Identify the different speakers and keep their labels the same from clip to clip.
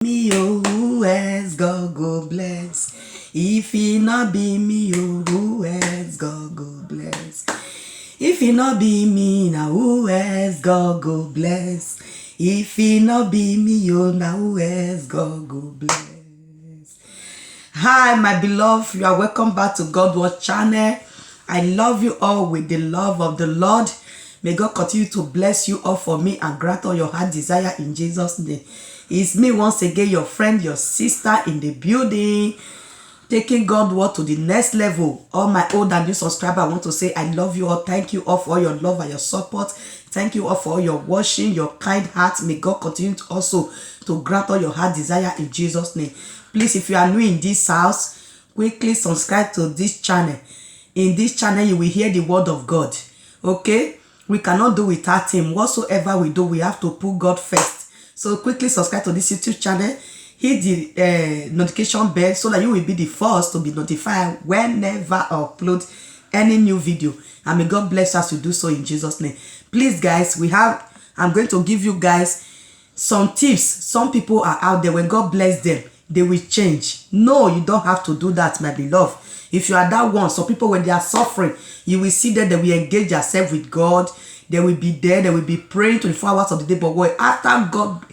Speaker 1: Me, oh, who else God go bless? If he not be me, oh, who else God go bless? If he not be me, now who else God go bless? If he not be me, oh, now who else God go bless? Hi, my beloved, you are welcome back to God Watch channel. I love you all with the love of the Lord. May God continue to bless you all for me and grant all your heart desire in Jesus' name. It's me once again, your friend, your sister in the building, taking God word to the next level. All my old and new subscribers, I want to say I love you all. Thank you all for all your love and your support. Thank you all for all your watching, your kind heart. May God continue to also to grant all your heart desire in Jesus' name. Please, if you are new in this house, quickly subscribe to this channel. In this channel, you will hear the word of God. Okay? We cannot do without him. Whatsoever we do, we have to put God first. So quickly subscribe to this YouTube channel. Hit the notification bell so that you will be the first to be notified whenever I upload any new video. And may God bless us to do so in Jesus' name. Please, guys, I'm going to give you guys some tips. Some people are out there, when God bless them, they will change. No, you don't have to do that, my beloved. If you are that one, some people, when they are suffering, you will see that they will engage yourself with God. They will be there. They will be praying 24 hours of the day. But when after God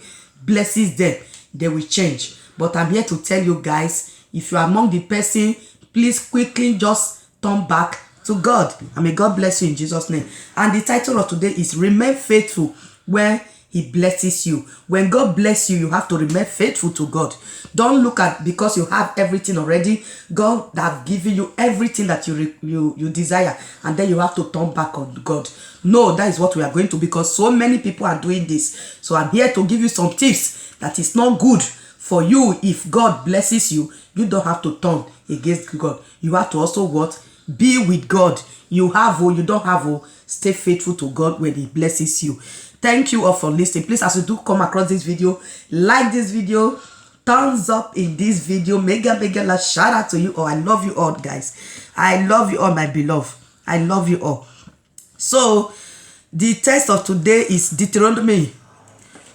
Speaker 1: blesses them, they will change. But I'm here to tell you guys, if you are among the person, please quickly just turn back to God. And may God bless you in Jesus' name. And the title of today is Remain Faithful When he blesses you. When God bless you, you have to remain faithful to God. Don't look at because you have everything already. God have given you everything that you desire, and then you have to turn back on God. No, that is what we are going to, because so many people are doing this. So I'm here to give you some tips that is not good for you. If God blesses you, you don't have to turn against God. You have to also what? Be with God. You have or you don't have or stay faithful to God when he blesses you. Thank you all for listening. Please, as you do come across this video, like this video, thumbs up in this video, mega like shout out to you all. I love you all, guys. I love you all, my beloved. I love you all. So the text of today is Deuteronomy.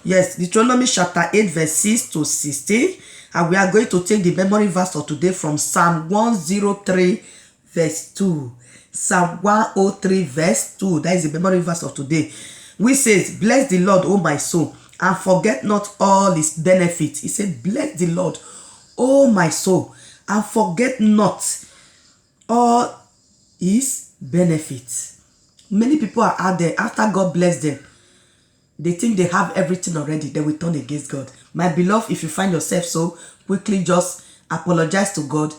Speaker 1: Yes, Deuteronomy chapter 8 verse 6 to 16. And we are going to take the memory verse of today from Psalm 103 verse 2. Psalm 103 verse 2. That is the memory verse of today. Which says, bless the Lord, O my soul, and forget not all his benefits. He said, bless the Lord, O my soul, and forget not all his benefits. Many people are out there, after God bless them, they think they have everything already. They will turn against God. My beloved, if you find yourself so, quickly just apologize to God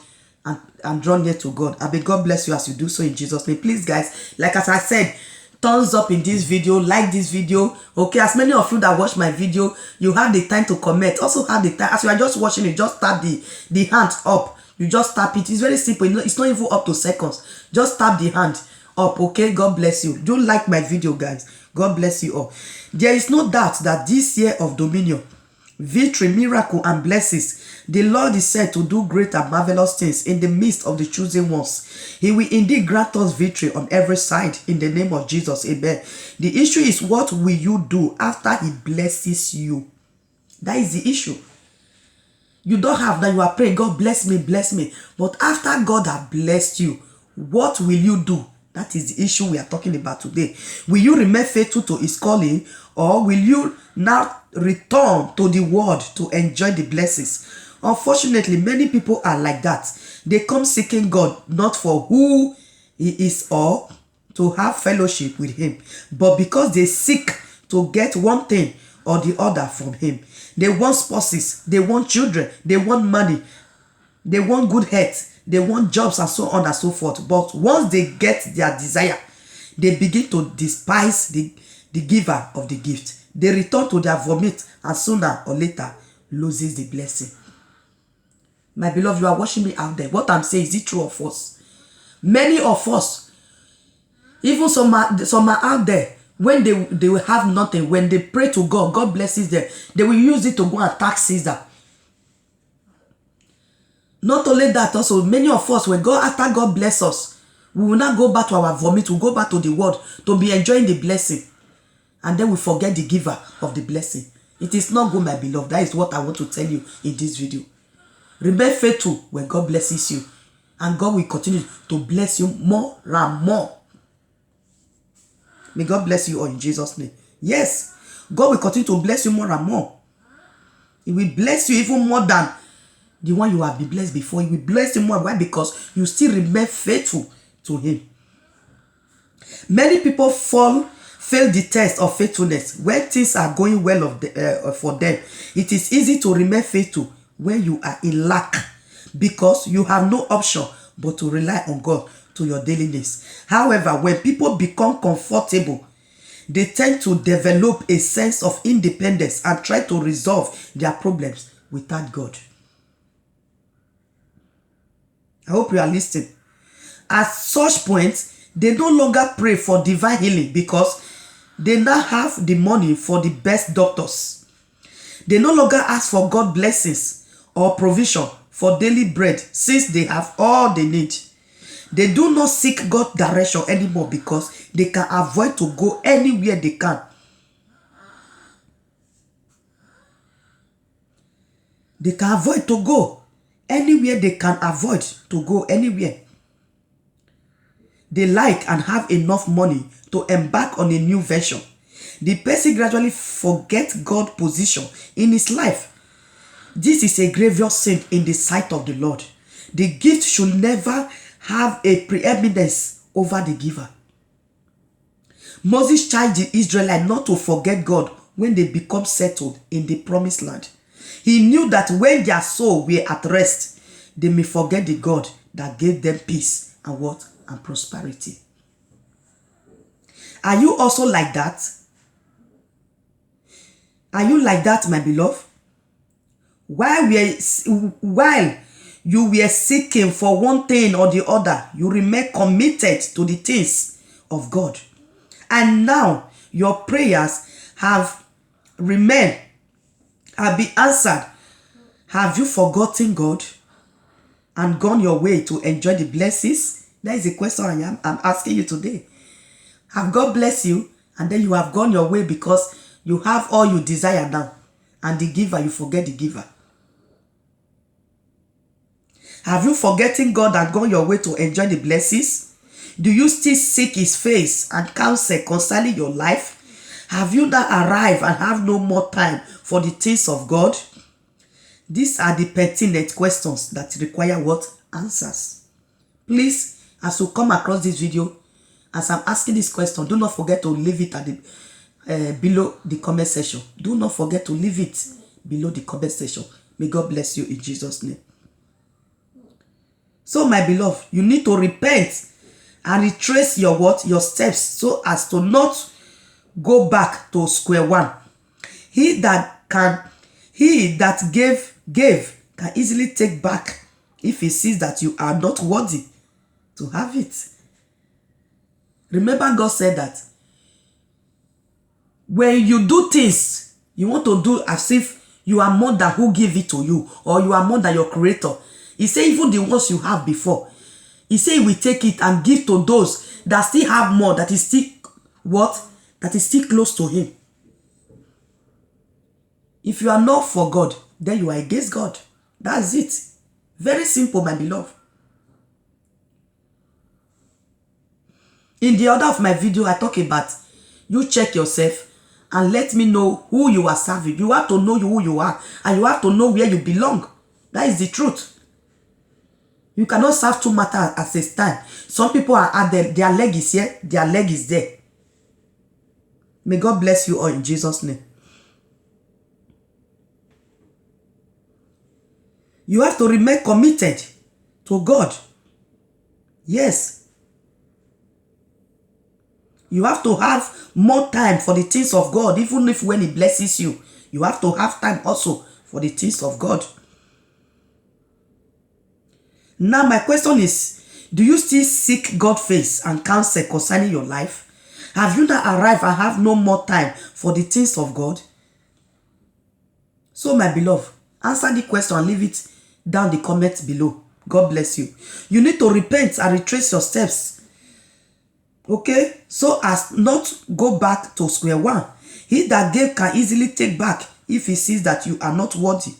Speaker 1: and draw near to God. And may God bless you as you do so in Jesus' name. Please, guys, like as I said, thumbs up in this video, like this video. Okay, as many of you that watch my video, you have the time to comment. Also have the time, as you are just watching it, just tap the hand up. You just tap it. It's very simple. It's not even up to seconds. Just tap the hand up. Okay, God bless you. Do like my video, guys. God bless you all. There is no doubt that this year of dominion, victory, miracle, and blessings, the Lord is said to do great and marvelous things in the midst of the chosen ones. He will indeed grant us victory on every side in the name of Jesus. Amen. The issue is, what will you do after he blesses you? That is the issue. You don't have that. You are praying, God bless me, bless me. But after God has blessed you, what will you do? That is the issue we are talking about today. Will you remain faithful to his calling, or will you now return to the world to enjoy the blessings? Unfortunately, many people are like that. They come seeking God not for who he is or to have fellowship with him, but because they seek to get one thing or the other from him. They want spouses, they want children, they want money, they want good health, they want jobs, and so on and so forth. But once they get their desire, they begin to despise the giver of the gift. They return to their vomit, and sooner or later loses the blessing. My beloved, you are watching me out there. What I'm saying, is it true or false? Many of us, even some are out there, when they will have nothing, when they pray to God, God blesses them, they will use it to go and attack Caesar. Not only that, also many of us, when after God bless us, we will not go back to our vomit, we'll go back to the world to be enjoying the blessing, and then we forget the giver of the blessing. It is not good, my beloved. That is what I want to tell you in this video. Remain faithful when God blesses you. And God will continue to bless you more and more. May God bless you all in Jesus' name. Yes, God will continue to bless you more and more. He will bless you even more than the one you have been blessed before. He will bless you more. Why? Because you still remain faithful to Him. Many people fail the test of faithfulness when things are going well for them. It is easy to remain faithful when you are in lack, because you have no option but to rely on God to your daily needs. However, when people become comfortable, they tend to develop a sense of independence and try to resolve their problems without God. I hope you are listening. At such point, they no longer pray for divine healing because they now have the money for the best doctors. They no longer ask for God blessings or provision for daily bread since they have all they need. They do not seek God's direction anymore because they can avoid to go anywhere they can. They can avoid to go anywhere they can avoid to go anywhere. They like and have enough money to embark on a new venture. The person gradually forgets God's position in his life. This is a grievous sin in the sight of the Lord. The gift should never have a preeminence over the giver. Moses charged the Israelites not to forget God when they become settled in the promised land. He knew that when their soul were at rest, they may forget the God that gave them peace and what? And prosperity. Are you also like that? Are you like that, my beloved? While you were seeking for one thing or the other, you remain committed to the things of God. And now your prayers have been answered. Have you forgotten God and gone your way to enjoy the blessings? That is the question I'm asking you today. Have God blessed you and then you have gone your way because you have all you desire now, and the giver, you forget the giver? Have you forgotten God and gone your way to enjoy the blessings? Do you still seek His face and counsel concerning your life? Have you now arrived and have no more time for the things of God? These are the pertinent questions that require what? Answers. Please, as you come across this video, as I'm asking this question, do not forget to leave it at the below the comment section. Do not forget to leave it below the comment section. May God bless you in Jesus' name. So, my beloved, you need to repent and retrace your what? Your steps so as to not go back to square one. He that gave can easily take back if he sees that you are not worthy to have it. Remember, God said that when you do things, you want to do as if you are more than who gave it to you, or you are more than your creator. He said even the ones you have before, He said He will take it and give to those that still have more, that is still what? That is still close to Him. If you are not for God, then you are against God. That's it. Very simple, my beloved. In the order of my video, I talk about you check yourself and let me know who you are serving. You have to know who you are, and you have to know where you belong. That is the truth. You cannot serve two matters at a time. Some people are at their leg is here, their leg is there. May God bless you all in Jesus' name. You have to remain committed to God. Yes. You have to have more time for the things of God, even if when He blesses you, you have to have time also for the things of God. Now, my question is, do you still seek God's face and counsel concerning your life? Have you not arrived and have no more time for the things of God? So, my beloved, answer the question and leave it down the comments below. God bless you. You need to repent and retrace your steps. Okay? So as not go back to square one. He that gave can easily take back if he sees that you are not worthy.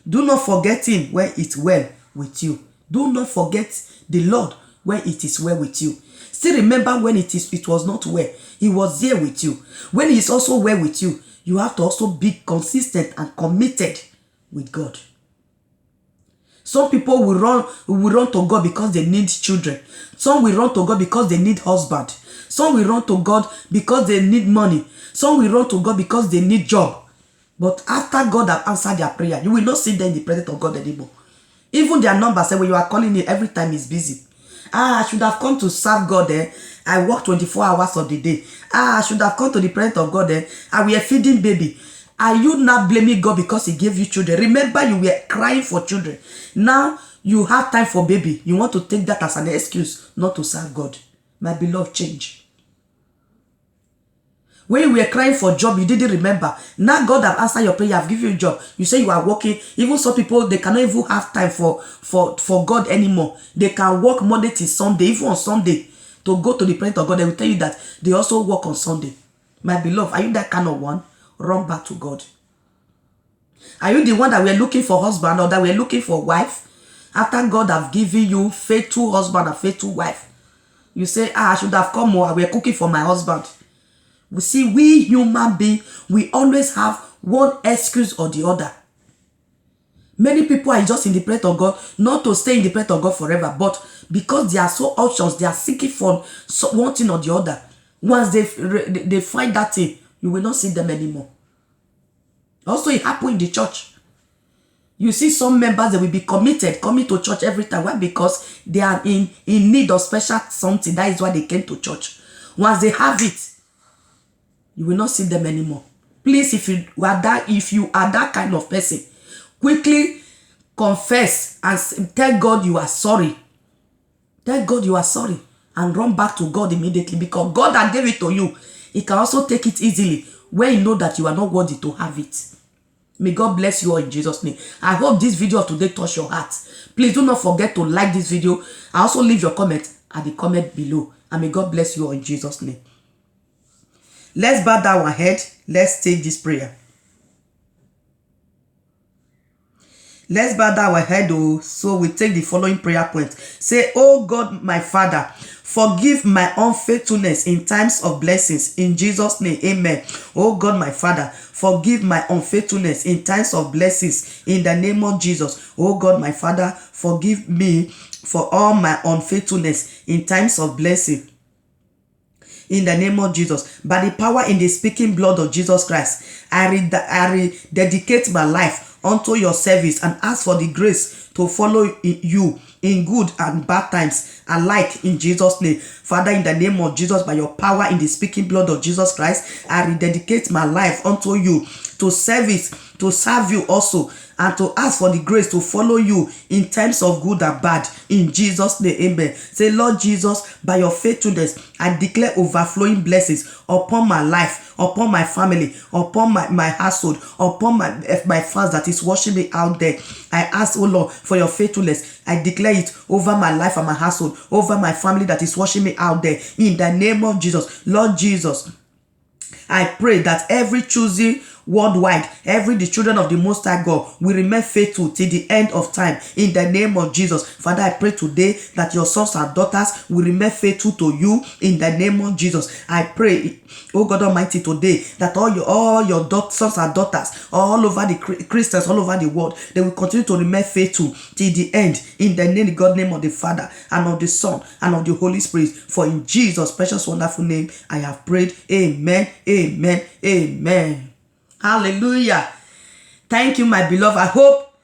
Speaker 1: Do not forget him when it's well with you. Do not forget the Lord when it is well with you. Still remember when it was not well. He was there with you. When he is also well with you, you have to also be consistent and committed with God. Some people will run to God because they need children. Some will run to God because they need husband. Some will run to God because they need money. Some will run to God because they need job. But after God have answered their prayer, you will not see them in the presence of God anymore. Even their number say when you are calling it every time is busy. I should have come to serve God there. I work 24 hours of the day. I should have come to the presence of God there. I will feeding baby. Are you not blaming God because he gave you children? Remember, you were crying for children. Now you have time for baby. You want to take that as an excuse not to serve God. My beloved, change. When you were crying for job, you didn't remember. Now God have answered your prayer, have given you a job. You say you are working. Even some people, they cannot even have time for God anymore. They can work Monday till Sunday, even on Sunday, to go to the presence of God. They will tell you that they also work on Sunday. My beloved, are you that kind of one? Run back to God. Are you the one that we're looking for husband or that we're looking for wife? After God have given you faithful husband and faithful wife, you say, I should have come more. We're cooking for my husband. We see, we human beings, we always have one excuse or the other. Many people are just in the presence of God, not to stay in the presence of God forever, but because there are so options, they are seeking for one thing or the other. Once they find that thing, you will not see them anymore. Also, it happened in the church. You see some members, they will be committed, coming to church every time. Why? Because they are in need of special something. That is why they came to church. Once they have it, you will not see them anymore. Please, if you are that kind of person, quickly confess and tell God you are sorry. Tell God you are sorry and run back to God immediately, because God that gave it to you, he can also take it easily when you know that you are not worthy to have it. May God bless you all in Jesus' name. I hope this video of today touched your heart. Please do not forget to like this video. And also leave your comment at the comment below. And may God bless you all in Jesus' name. Let's bow down our head. Let's take this prayer. Let's bow down our head, so we take the following prayer point. Say, oh God, my Father, forgive my unfaithfulness in times of blessings. In Jesus' name, amen. Oh God, my Father, forgive my unfaithfulness in times of blessings. In the name of Jesus. Oh God, my Father, forgive me for all my unfaithfulness in times of blessing. In the name of Jesus, by the power in the speaking blood of Jesus Christ, I rededicate my life unto your service and ask for the grace to follow you in good and bad times alike, in Jesus' name. Father, in the name of Jesus, by your power in the speaking blood of Jesus Christ, I rededicate my life unto you to serve you also, and to ask for the grace to follow you in times of good and bad. In Jesus' name, amen. Say, Lord Jesus, by your faithfulness, I declare overflowing blessings upon my life, upon my family, upon my household, upon my fans that is watching me out there. I ask, oh Lord, for your faithfulness. I declare it over my life and my household, over my family that is watching me out there. In the name of Jesus, Lord Jesus, I pray that every choosing worldwide, the children of the Most High God will remain faithful till the end of time. In the name of Jesus, Father, I pray today that your sons and daughters will remain faithful to you. In the name of Jesus, I pray, oh God Almighty, today that all your sons and daughters all over the Christians all over the world, they will continue to remain faithful till the end. In the name of the Father and of the Son and of the Holy Spirit. For in Jesus' precious wonderful name I have prayed. Amen. Amen. Amen. Hallelujah. Thank you, my beloved. I hope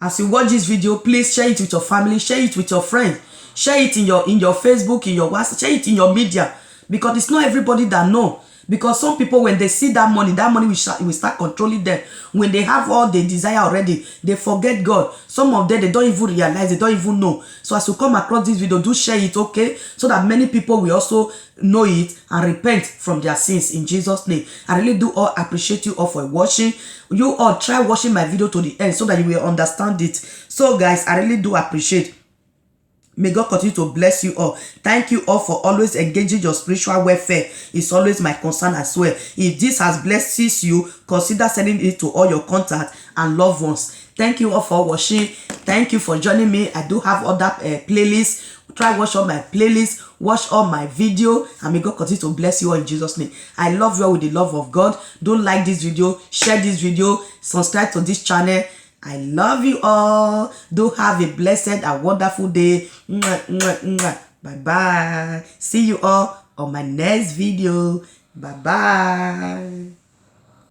Speaker 1: as you watch this video, please share it with your family, share it with your friends, share it in your Facebook, in your WhatsApp, share it in your media, because it's not everybody that know. Because some people, when they see that money will start controlling them. When they have all they desire already, they forget God. Some of them, they don't even realize, they don't even know. So as you come across this video, do share it, okay? So that many people will also know it and repent from their sins in Jesus' name. I really do all appreciate you all for watching. You all try watching my video to the end so that you will understand it. So guys, I really do appreciate May God continue to bless you all. Thank you all for always engaging your spiritual welfare. It's always my concern as well. If this has blessed you, consider sending it to all your contacts and loved ones. Thank you all for watching. Thank you for joining me. I do have other playlists. Try watch all my playlists, watch all my video, and may God continue to bless you all in Jesus' name. I love you all with the love of God. Don't like this video, share this video, subscribe to this channel. I love you all. Do have a blessed and wonderful day. Bye bye. See you all on my next video. Bye bye.